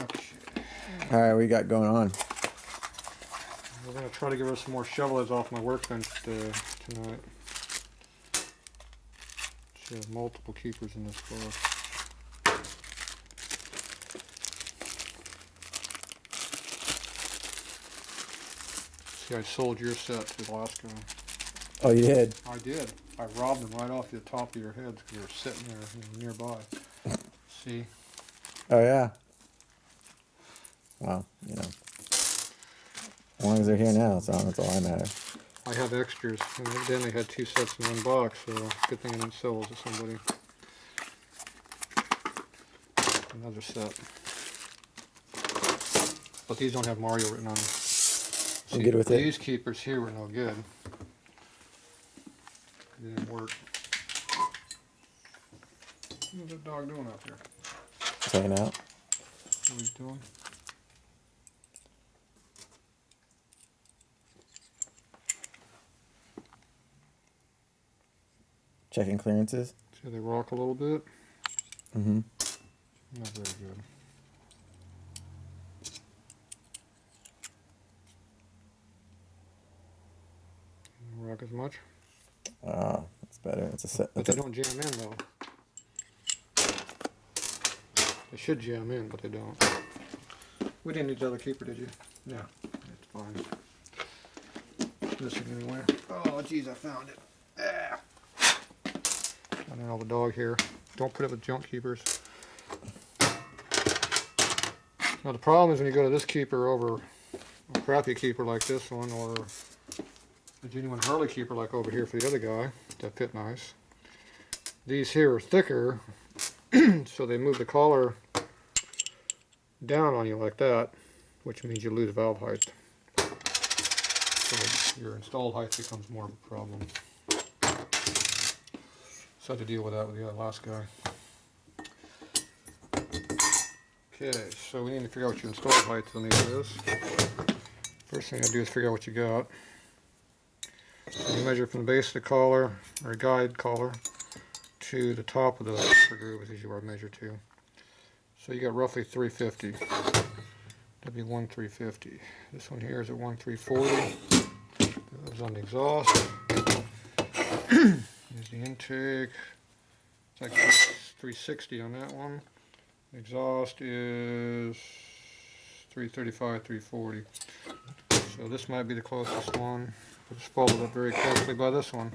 Okay. Alright, what you got going on? We're going to try to get rid of some more shovelheads off my workbench tonight. She has multiple keepers in this box. See, I sold your set to the last guy. Oh, you did? I did. I robbed them right off the top of your heads because they were sitting there nearby. See? Oh, yeah. Well, you know. As long as they're here now, so that's all that matters. I have extras, and evidently had 2 sets in one box, so good thing I didn't sell those to somebody. Another set. But these don't have Mario written on them. I'm good with it. These keepers here were no good. They didn't work. What's that dog doing out there? Just hanging out. What he's doing? Checking clearances. See, they rock a little bit. Mm-hmm. Not very good. Rock as much. Oh, that's better. It's a set. But they don't jam in though. They should jam in, but they don't. We didn't need the other keeper, did you? Yeah, it's fine. This one anyway. Oh, jeez, I found it. Ah. I don't know the dog here. Don't put it with junk keepers. Now the problem is when you go to this keeper over a crappy keeper like this one, or a genuine Harley keeper like over here for the other guy that fit nice. These here are thicker, so they move the collar down on you like that, which means you lose valve height. So your installed height becomes more of a problem. So I had to deal with that with the last guy. Okay, so we need to figure out what your installed height on these is. First thing I do is figure out what you got. So you measure from the base of the collar, or guide collar, to the top of the upper groove is usually where I measure to. So you got roughly 350. That'd be 1,350. This one here is at 1,340. That was on the exhaust. Here's the intake. It's like 360 on that one. The exhaust is 335, 340. So this might be the closest one. Just followed up very carefully by this one.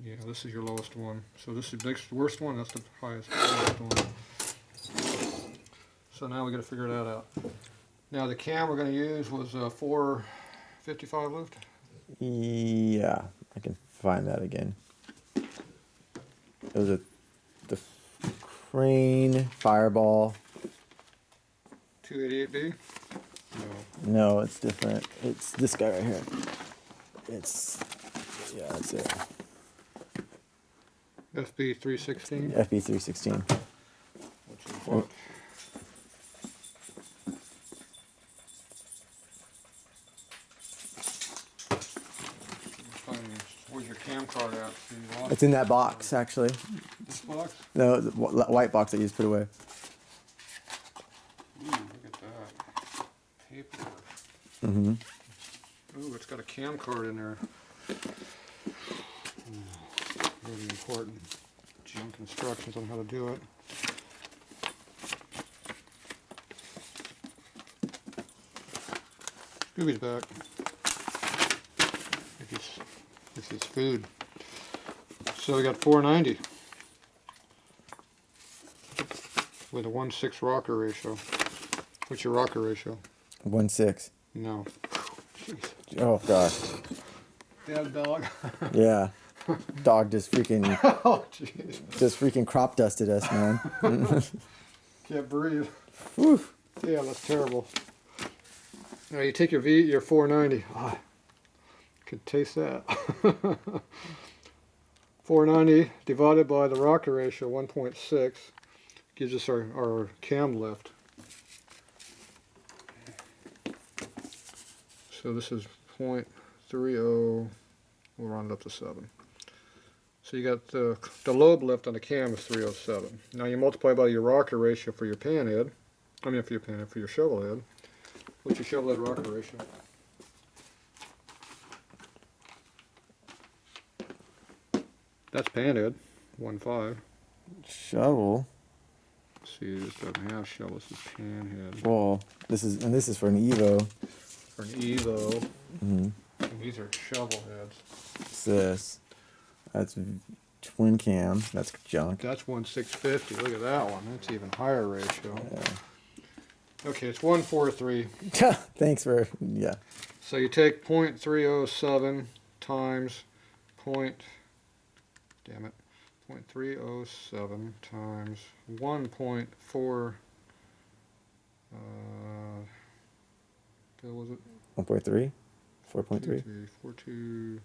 Yeah, this is your lowest one. So this is the worst one, that's the highest one. So now we got to figure that out. Now the cam we're going to use was 455 lift. Yeah, I can find that again. It was the Crane Fireball. 288B? No, it's different. It's this guy right here. Yeah, that's it. FB 316? FB 316. Which is what? Where's your cam card at? It's in that box, actually. This box? No, the white box that you just put away. Ooh, look at that. Paper. Mm-hmm. Ooh, it's got a cam card in there. Really important. Junk instructions on how to do it. Scooby's back. If it's food. So we got 490 with a 1:6 rocker ratio. What's your rocker ratio? 1.6. No. Oh gosh. Dead dog. Yeah. Dog just freaking Oh jeez. just freaking crop dusted us, man. Can't breathe. Whew. Yeah, that's terrible. Now you take your 490. Oh, could taste that. 490 divided by the rocker ratio 1.6 gives us our cam lift. So this is 0.30. We'll round it up to 7. So you got the lobe lift on the cam is 307. Now you multiply by your rocker ratio for your pan head. I mean for your pan head, for your shovel head. What's your shovel head rocker ratio? That's pan head, 1.5. Shovel. See, this doesn't have shovel, this is pan head. Well, this is for an Evo. For an Evo. Mm-hmm. And these are shovel heads. What's this? That's twin cam. That's junk. That's 1.650. Look at that one. That's even higher ratio. Yeah. Okay, it's 143. Thanks for, yeah. So you take 0.307 times damn it, 0.307 times 1.4, what was it? 1.3? 4.3? 42,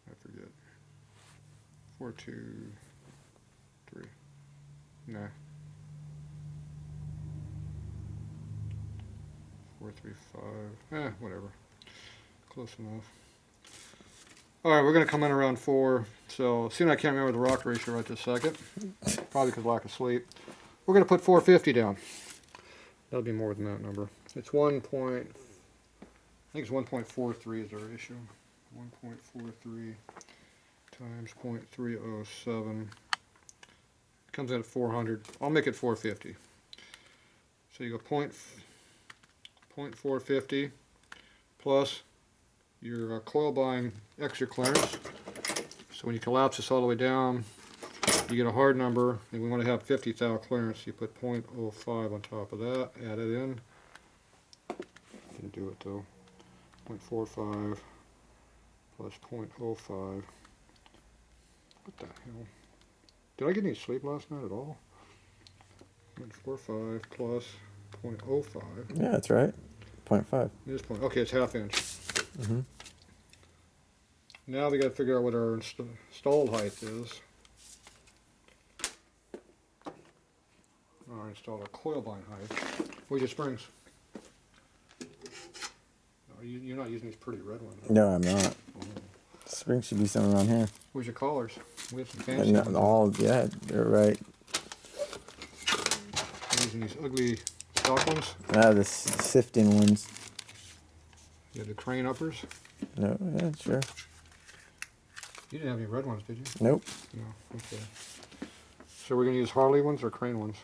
I forget. 423. Nah. 435. Whatever. Close enough. Alright, we're going to come in around 4. So, seeing I can't remember the rock ratio right this second, probably because of lack of sleep, we're going to put 450 down. That'll be more than that number. It's 1. I think it's 1.43 is our ratio. 1.43 times 0.307 comes in at 400. I'll make it 450. So you go 0.450 plus your coil bind extra clearance. So when you collapse this all the way down, you get a hard number, and we want to have 50 thou clearance. You put 0.05 on top of that, add it in. You can do it though. 0.45 plus 0.05. What the hell? Did I get any sleep last night at all? 0.45 plus 0.05. Yeah, that's right. 0.5. It is okay, it's half inch. Mm-hmm. Now we got to figure out what our installed height is. Our installed coil bind height. Where's your springs? Oh, you're not using these pretty red ones. No, I'm not. Oh. Spring should be somewhere around here. Where's your collars? We have some fancy And ones. yeah, they're right. You're using these ugly stock ones? The sifting ones. You have the crane uppers? No, yeah, sure. You didn't have any red ones, did you? Nope. No, okay. So we're going to use Harley ones or crane ones?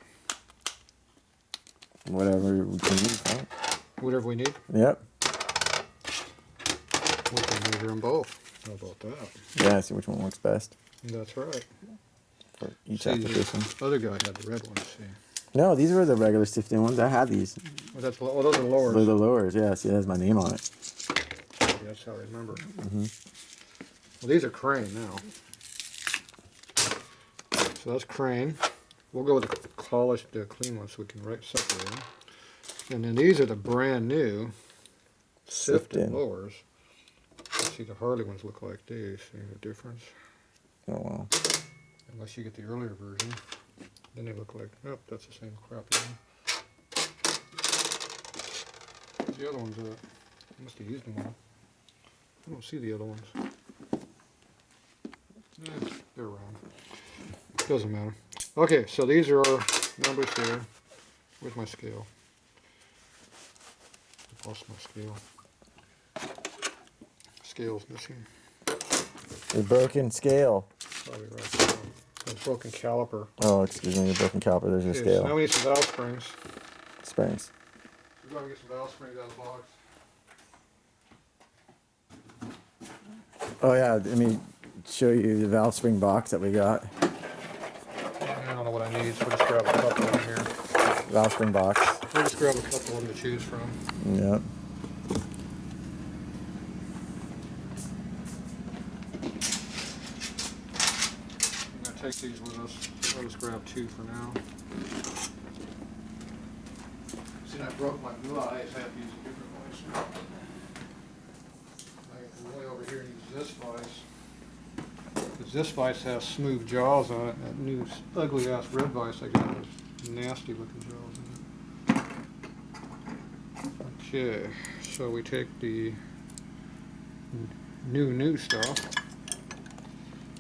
Whatever we can use, right? Whatever we need? Yep. We can measure them both. How about that? Yeah, see which one works best That's right. for each See, application. the other guy had the red ones, see. No, these were the regular sifting ones. I had these. Well, those are lowers. They're the lowers, yeah. See, it has my name on it. Yeah, that's how I remember. Mm-hmm. Well, these are crane now. So that's crane. We'll go with the polished, clean ones so we can separate them. And then these are the brand new sifted Sifted. lowers. Let's see, the Harley ones look like these. See the difference? Oh, wow. Unless you get the earlier version. Then they look like, oh, that's the same crappy one. The other ones are, I must have used them all. I don't see the other ones. They're around. Doesn't matter. Okay, so these are our numbers here. Where's my scale? I lost my scale. Scale's missing. A broken scale. Probably right there. A broken caliper. Oh, excuse me, a broken caliper. There's your Okay, scale. so now we need some valve springs. Springs. We're going to get some valve springs out of the box. Oh, yeah, let me show you the valve spring box that we got. I don't know what I need, so we'll just grab a couple of them here. Valve spring box. We'll just grab a couple of them to choose from. Yep. I'm going to take these with us. I'll just grab 2 for now. See, I broke my blue eyes. I have to use a different one. I can way over here and use this vise. Because this vise has smooth jaws on it. That new ugly ass red vise I got has nasty looking jaws in it. Okay, so we take the new stuff.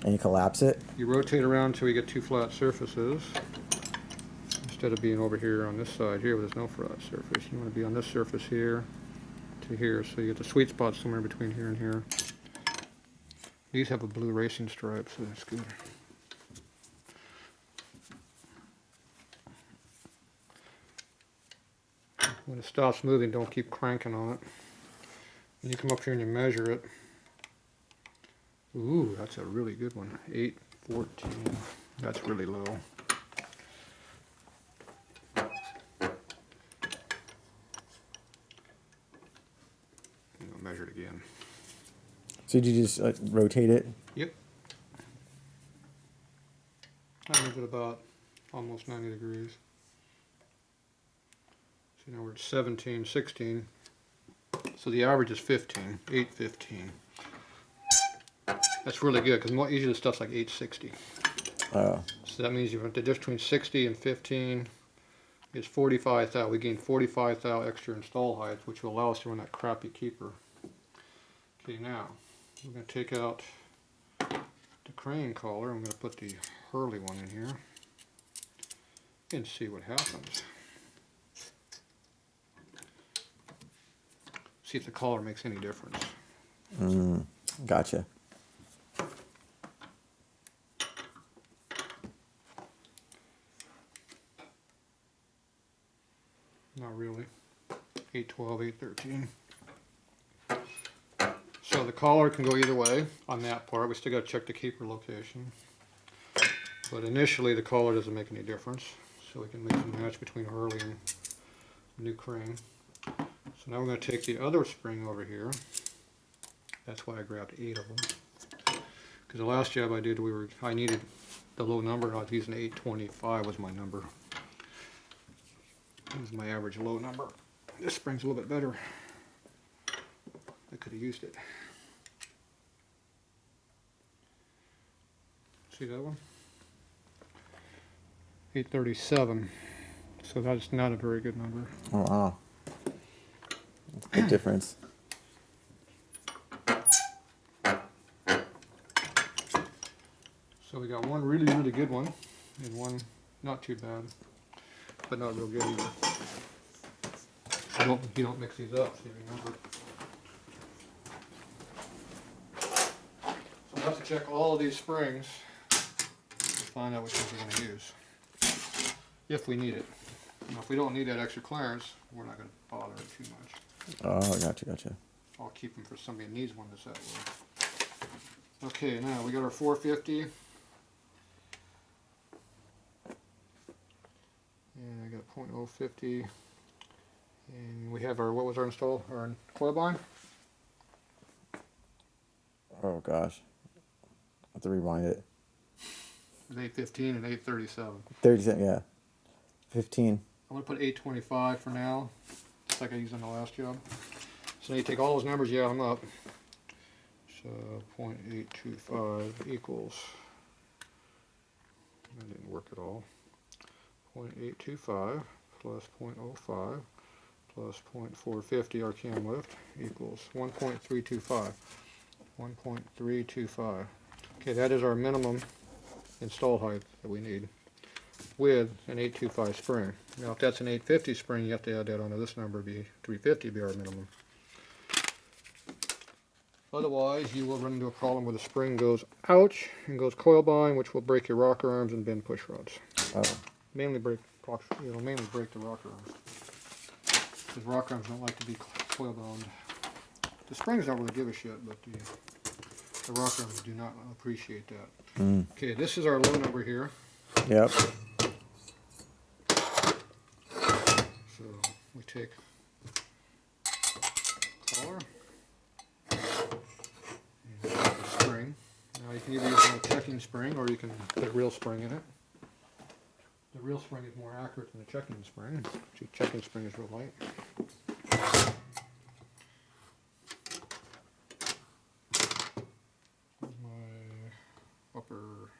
And you collapse it? You rotate around until you get two flat surfaces. Instead of being over here on this side here where there's no flat surface, you want to be on this surface here to here, so you get the sweet spot somewhere between here and here. These have a blue racing stripe, so that's good. When it stops moving, don't keep cranking on it. And you come up here and you measure it. Ooh, that's a really good one. 814. That's really low. I'll measure it again. So did you just rotate it? Yep. I moved it about almost 90 degrees. So now we're at 17, 16. So the average is 15, 815. That's really good because usually the stuff's like 860. Oh. So that means the difference between 60 and 15 is 45 thou. We gain 45 thou extra install height, which will allow us to run that crappy keeper. Okay, now we're going to take out the crane collar. I'm going to put the Harley one in here and see what happens. See if the collar makes any difference. Gotcha. Not really. 812, 813. So the collar can go either way on that part. We still got to check the keeper location. But initially the collar doesn't make any difference. So we can make a match between Harley and new crane. So now we're going to take the other spring over here. That's why I grabbed 8 of them. Because the last job I did, I needed the low number. I was using 825 was my number. This is my average low number. This spring's a little bit better. I could have used it. See that one? 837. So that's not a very good number. Oh, wow. That's a big difference. So we got one really, really good one and one not too bad, but not real good either. You don't mix these up, so you remember. So we'll have to check all of these springs to find out which ones we're going to use, if we need it. Now, if we don't need that extra clearance, we're not going to bother it too much. Oh, gotcha. I'll keep them for somebody who needs one that's that way. Okay, now we got our 450. And I got 0.050. And we have our, what was our install? Our coil bind? Oh, gosh. I have to rewind it. It was 815 and 837. 37, yeah. 15. I'm going to put 825 for now, just like I used on the last job. So now you take all those numbers, you add them up. So 0.825 equals, that didn't work at all, 0.825 plus 0.05 plus 0.450 our cam lift equals 1.325. 1.325. Okay, that is our minimum install height that we need with an 825 spring. Now if that's an 850 spring, you have to add that onto this number, be 350 be our minimum. Otherwise, you will run into a problem where the spring goes out and goes coil bind, which will break your rocker arms and bend push rods. Oh. Mainly break the rocker arms. Because rocker arms don't like to be coil bound. The springs don't really give a shit, but the rocker arms do not appreciate that. Okay, this is our low number here. Yep. So we take collar and the spring. Now you can either use a checking spring or you can put a real spring in it. The real spring is more accurate than the checking spring. The checking spring is real light. Where's my upper?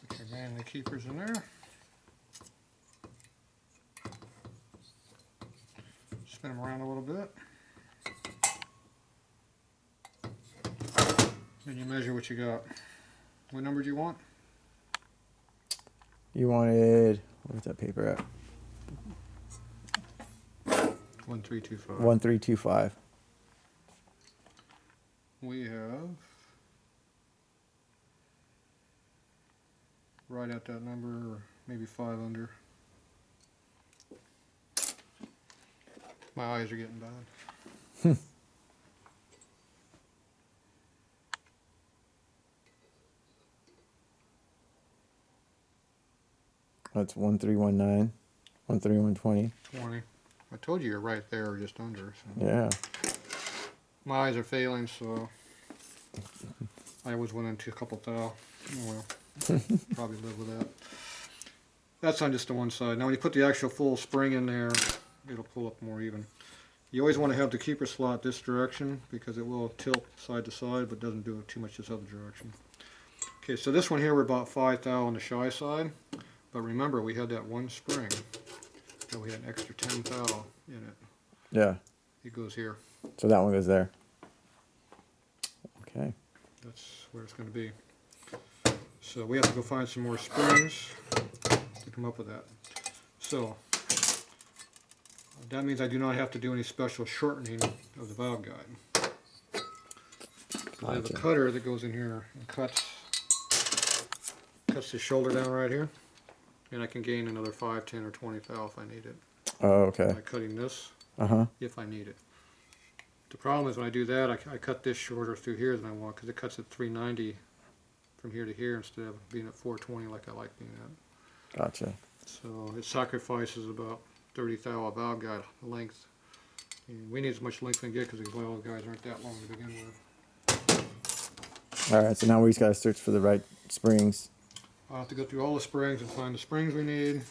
Put your manly keepers in there. spin them around a little bit. Then you measure what you got. What number do you want? You wanted, where's that paper at? 1325. 1325. We have right at that number, or maybe 5 under. My eyes are getting bad. That's 1319, 13120. 20. I told you you're right there, or just under. So. Yeah. My eyes are failing, so I always went into a couple thou. Oh well, probably live with that. That's on just the one side. Now when you put the actual full spring in there, it'll pull up more even. You always want to have the keeper slot this direction because it will tilt side to side, but doesn't do it too much this other direction. Okay, so this one here we're about 5 thou on the shy side, but remember we had that one spring, so we had an extra 10 thou in it. Yeah. It goes here. So that one goes there. Okay. That's where it's going to be. So we have to go find some more springs to come up with that. So that means I do not have to do any special shortening of the valve guide. So I have a cutter that goes in here and cuts the shoulder down right here, and I can gain another 5, 10, or 20 thou if I need it. Oh, okay. By cutting this, if I need it. The problem is when I do that, I cut this shorter through here than I want because it cuts at 390 from here to here instead of being at 420 like I like being at. Gotcha. So it sacrifices about 30 thou of valve guide length. And we need as much length we can get because these valve guides aren't that long to begin with. All right, so now we just got to search for the right springs. I'll have to go through all the springs and find the springs we need,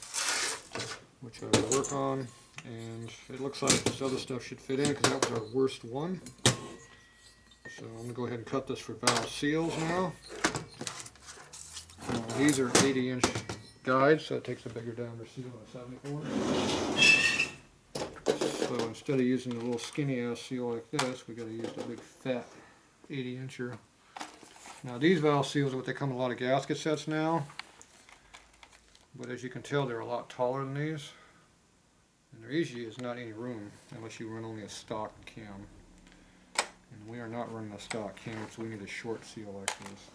which I will work on. And it looks like this other stuff should fit in because that was our worst one. So I'm going to go ahead and cut this for valve seals now. These are 80-inch guides, so it takes a bigger diameter seal than a 74. So instead of using the little skinny ass seal like this, we got to use the big fat 80-incher. Now these valve seals, what they come in a lot of gasket sets now, but as you can tell, they're a lot taller than these. And there usually is not any room unless you run only a stock cam. And we are not running a stock cam, so we need a short seal like this.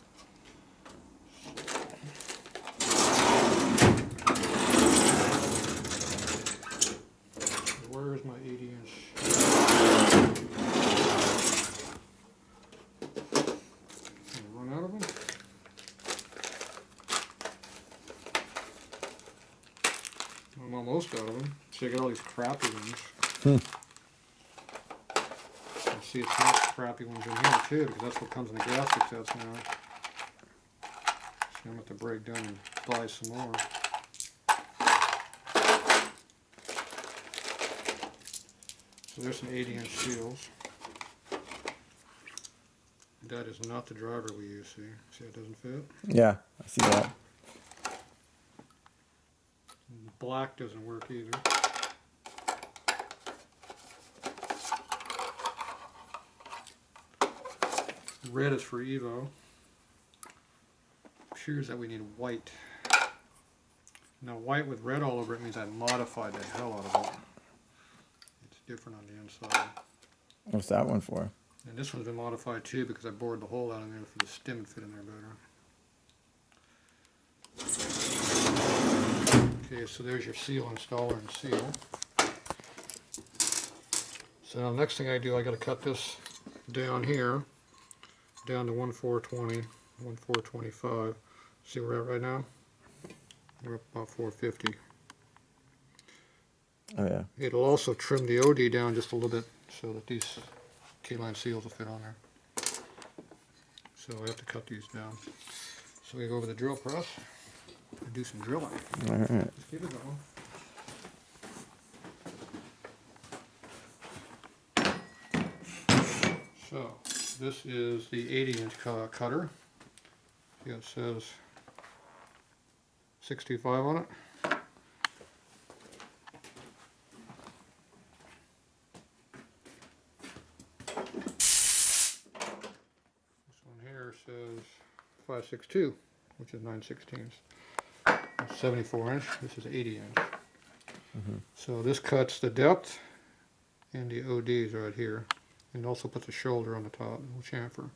Where's my 80-inch? Run out of them? I'm almost out of them. So I got all these crappy ones. I see it's not crappy ones in here too, because that's what comes in the gasket sets now. So I'm going to have to break down and buy some more. So there's some 80-inch seals. That is not the driver we use, see? See how it doesn't fit? Yeah, I see that. And black doesn't work either. Red is for Evo. Appears that we need white. Now white with red all over it means I modified the hell out of it. It's different on the inside. What's that one for? And this one's been modified too because I bored the hole out in there for the stem to fit in there better. Okay, so there's your seal installer and seal. So now the next thing I do, I got to cut this down here, down to 1,420, 1,425. See where we're at right now? We're up about 450. Oh yeah. It'll also trim the OD down just a little bit so that these keyline seals will fit on there. So I have to cut these down. So we go over the drill press and do some drilling. All right. Let's keep it going. So this is the 80-inch cutter. See how it says 625 on it. 1.62, which is 9/16. 74 inch. This is 80 inch. So this cuts the depth and the ODs right here, and also puts a shoulder on the top, a little chamfer.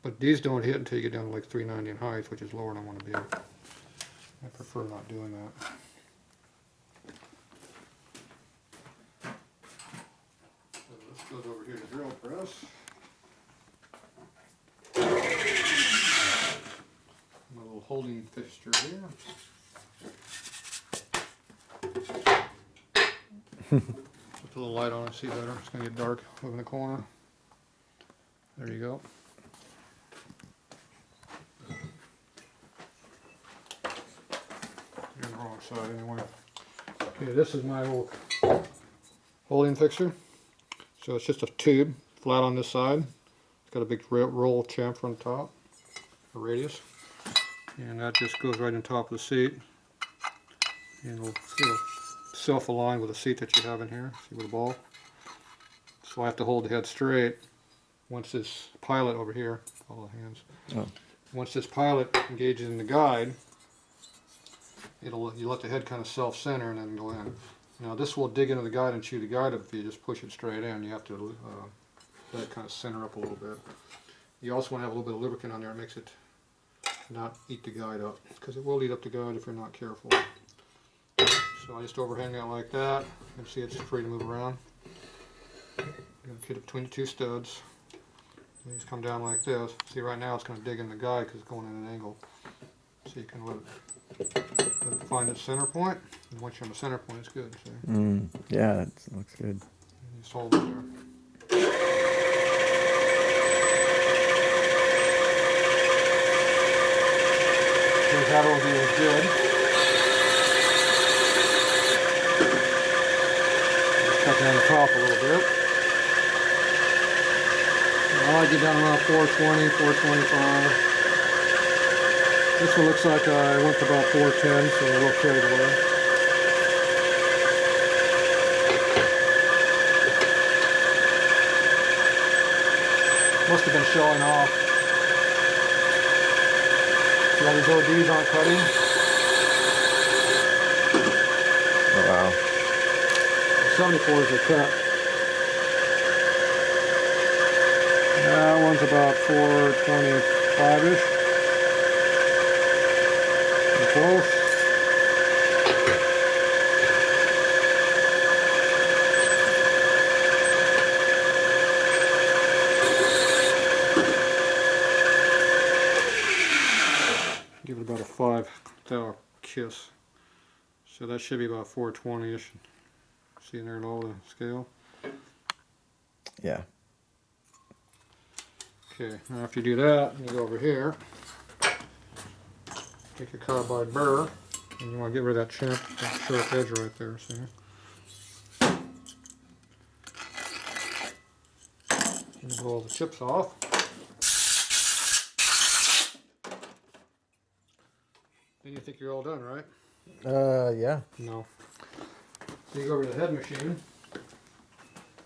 But these don't hit until you get down to like 390 in height, which is lower than I want to be. I prefer not doing that. So this goes over here to drill press. My little holding fixture here. Put a little light on it, see better. It's going to get dark over in the corner. There you go. You're on the wrong side anyway. Okay, this is my little holding fixture. So it's just a tube, flat on this side. It's got a big roll chamfer on top, a radius. And that just goes right on top of the seat. And it'll self-align with the seat that you have in here. See with the ball? So I have to hold the head straight. Once this pilot over here, follow the hands. Oh. Once this pilot engages in the guide, you let the head kind of self-center and then go in. Now this will dig into the guide and chew the guide up if you just push it straight in. You have to let it kind of center up a little bit. You also want to have a little bit of lubricant on there. It makes it not eat the guide up, because it will eat up the guide if you're not careful. So I just overhang that like that. You can see it's free to move around. You're going to fit it between the two studs. You just come down like this. See, right now it's going to dig in the guide because it's going in an angle. So you can let it find its center point. And once you're on the center point, it's good. See? Yeah, that looks good. And you just hold it there. So that will be good. Just cut down the top a little bit. I like it down around 420, 425. This one looks like I went to about 410, so a little carried away. Must have been showing off. See how these ODs aren't cutting? Oh, wow. The 74s are cut. That one's about 425-ish. Close. Give it about a 5-thou kiss. So that should be about 420-ish. See in there at all the scale? Yeah. Okay, now after you do that, you go over here. Take your carbide burr, and you want to get rid of that sharp edge right there, see? And blow all the chips off. Then you think you're all done, right? Yeah. No. So you go over to the head machine,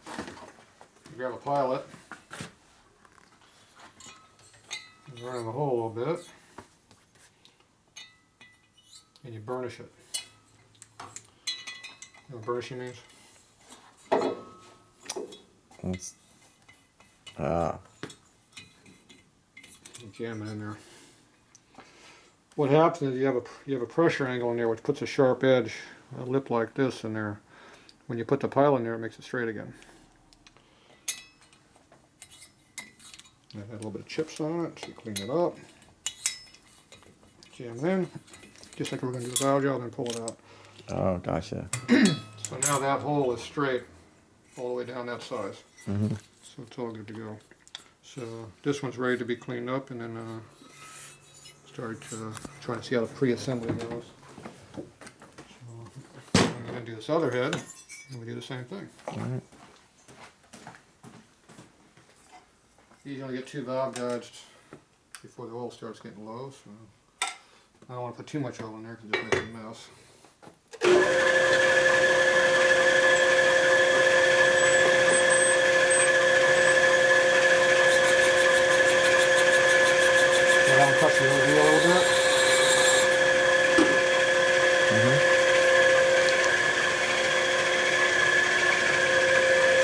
you grab a pilot, and run in the hole a little bit. And you burnish it. You know what burnishing means? It's, You jam it in there. What happens is you have a pressure angle in there which puts a sharp edge, a lip like this in there. When you put the pilot in there, it makes it straight again. And I had a little bit of chips on it, so you clean it up. Jam it in. Just like we're going to do the valve job, then pull it out. oh, gotcha. So now that hole is straight all the way down that size. Mm-hmm. So it's all good to go. So this one's ready to be cleaned up, and then start trying to see how the pre-assembly goes. So I'm going to do this other head, and we do the same thing. All right. You usually get 2 valve guides before the oil starts getting low. So I don't want to put too much oil in there because it just makes a mess. Go down touch the OD a little bit.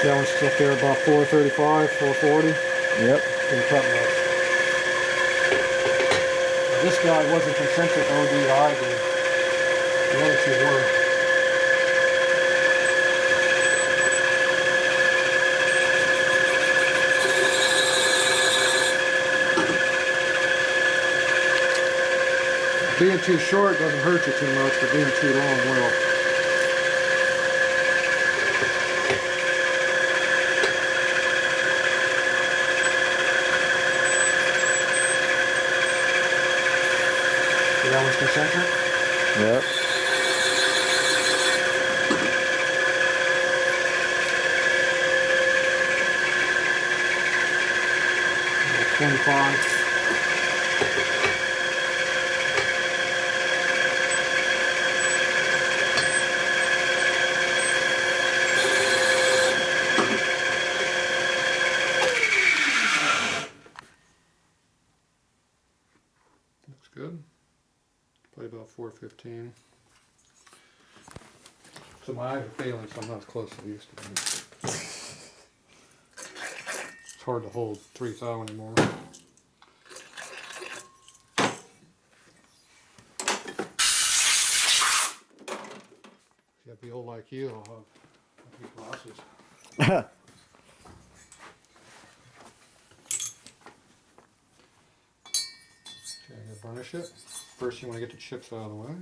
See that one's still there about 435, 440. Yep. In the cut much. This guy wasn't concentric OD either. The other two were. Being too short doesn't hurt you too much, but being too long will. See that one's concentric? Yep. About 25. Looks good. Probably about 415. So my eyes are failing, so I'm not as close as I used to be. It's hard to hold 3 thou anymore. If I'd be old like you, I'll have big glasses. Okay, I'm going to burnish it. First you want to get the chips out of the way.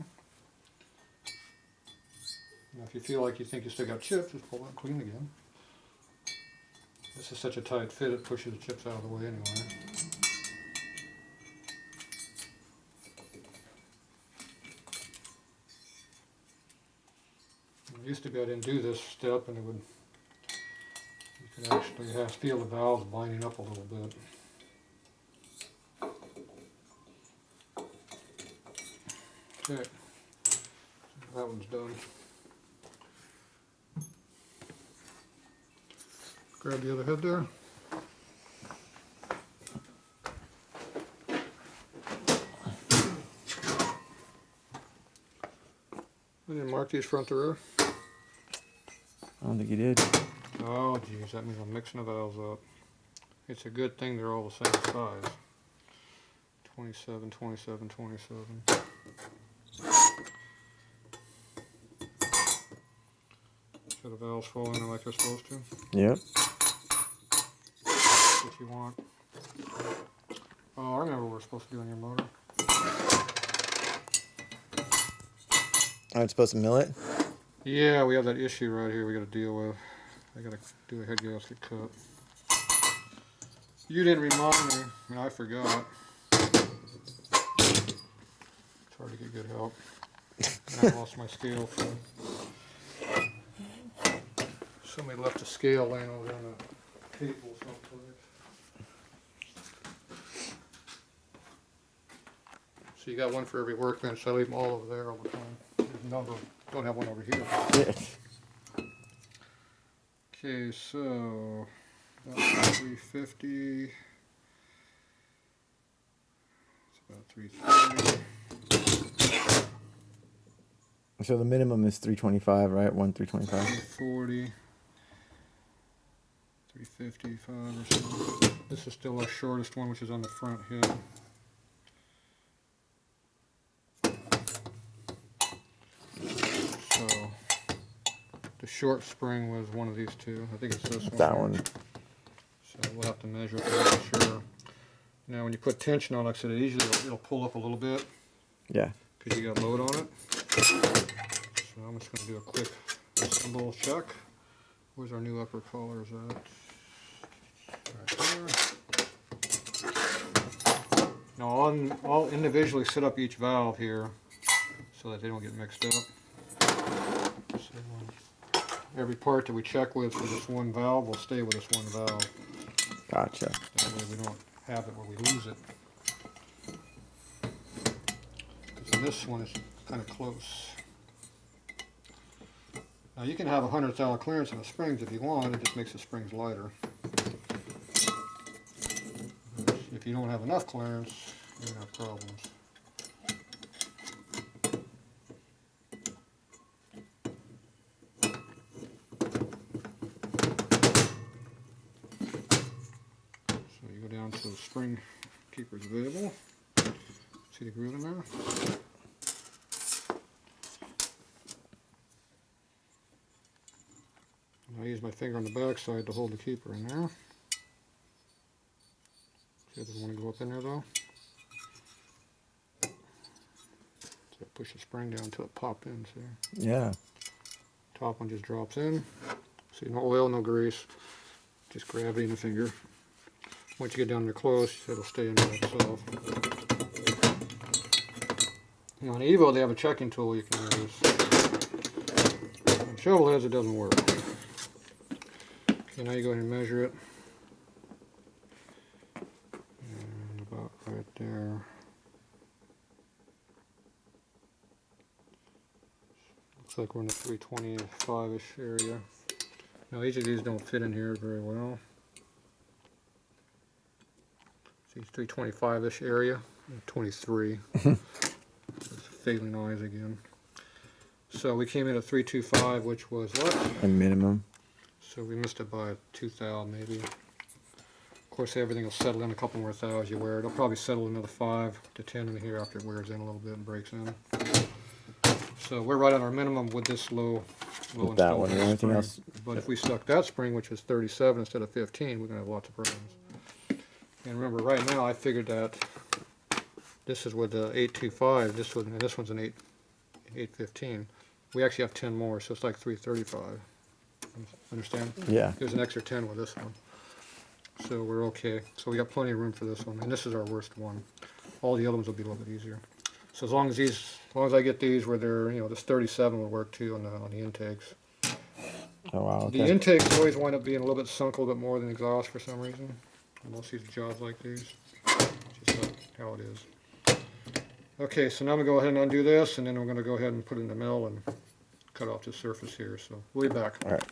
Now if you feel like you think you still got chips, just pull it clean again. This is such a tight fit, it pushes the chips out of the way anyway. It used to be I didn't do this step and it would, you could actually feel the valves binding up a little bit. Okay, that one's done. Grab the other head there. I didn't mark these front to rear. I don't think you did. Oh geez, that means I'm mixing the valves up. It's a good thing they're all the same size. 27, 27, 27. So the valves fall in like they're supposed to. Yep. That's what you want. Oh, I remember what we're supposed to do on your motor. I'm supposed to mill it? Yeah, we have that issue right here we got to deal with. I got to do a head gasket cut. You didn't remind me, and I forgot. It's hard to get good help. And I lost my scale from somebody left a scale laying over there on the table someplace. So you got one for every workbench, so I leave them all over there all the time. There's a number, don't have one over here. Yeah. Okay, so about 350. It's about 330. So the minimum is 325, right? 325. 340. 355 or so. This is still our shortest one, which is on the front head. So the short spring was one of these two. I think it's this one. That one. So we'll have to measure it to make sure. Now when you put tension on, like I said, it'll pull up a little bit. Yeah. Because you got load on it. So I'm just going to do a quick assemble check. Where's our new upper collars at? Right there. Now I'll individually set up each valve here so that they don't get mixed up. So every part that we check with for this one valve will stay with this one valve. Gotcha. That way we don't have it where we lose it. Because this one is kind of close. Now you can have 100 thou clearance in the springs if you want, it just makes the springs lighter. If you don't have enough clearance, We're gonna have problems. So you go down to the spring keepers available. See the groove in there? And I use my finger on the back side to hold the keeper in there. See, it doesn't want to go up in there though. So I push the spring down until it pops in, see? Yeah. Top one just drops in. See, no oil, no grease, just gravity in the finger. Once you get down there close, it'll stay in there itself. You know, on Evo, they have a checking tool you can use. On shovelheads, it doesn't work. Okay, now you go ahead and measure it. And about right there. Looks like we're in the 325-ish area. Now each of these don't fit in here very well. See, 325-ish area, 23. It's failing eyes again. So we came in at 325, which was what? A minimum. So we missed it by 2 thou maybe. Of course, everything will settle in a couple more thou as you wear it. It'll probably settle another 5 to 10 in here after it wears in a little bit and breaks in. So we're right on our minimum with this low With that one. installed Anything spring. else? But if we stuck that spring, which was 37 instead of 15, we're going to have lots of problems. And remember, right now I figured that this is with the 825. This one's an 815. We actually have 10 more, so it's like 335. Understand? Yeah. There's an extra 10 with this one. So we're okay. So we got plenty of room for this one, and this is our worst one. All the other ones will be a little bit easier. So as long as I get these where they're, you know, this 37 will work too on the intakes. Oh wow. The Okay. intakes always wind up being a little bit sunk a little bit more than exhaust for some reason. On most of these jobs like these. It's just how it is. Okay, so now I'm going to go ahead and undo this, and then we're going to go ahead and put it in the mill and cut off the surface here. So we'll be back. All right.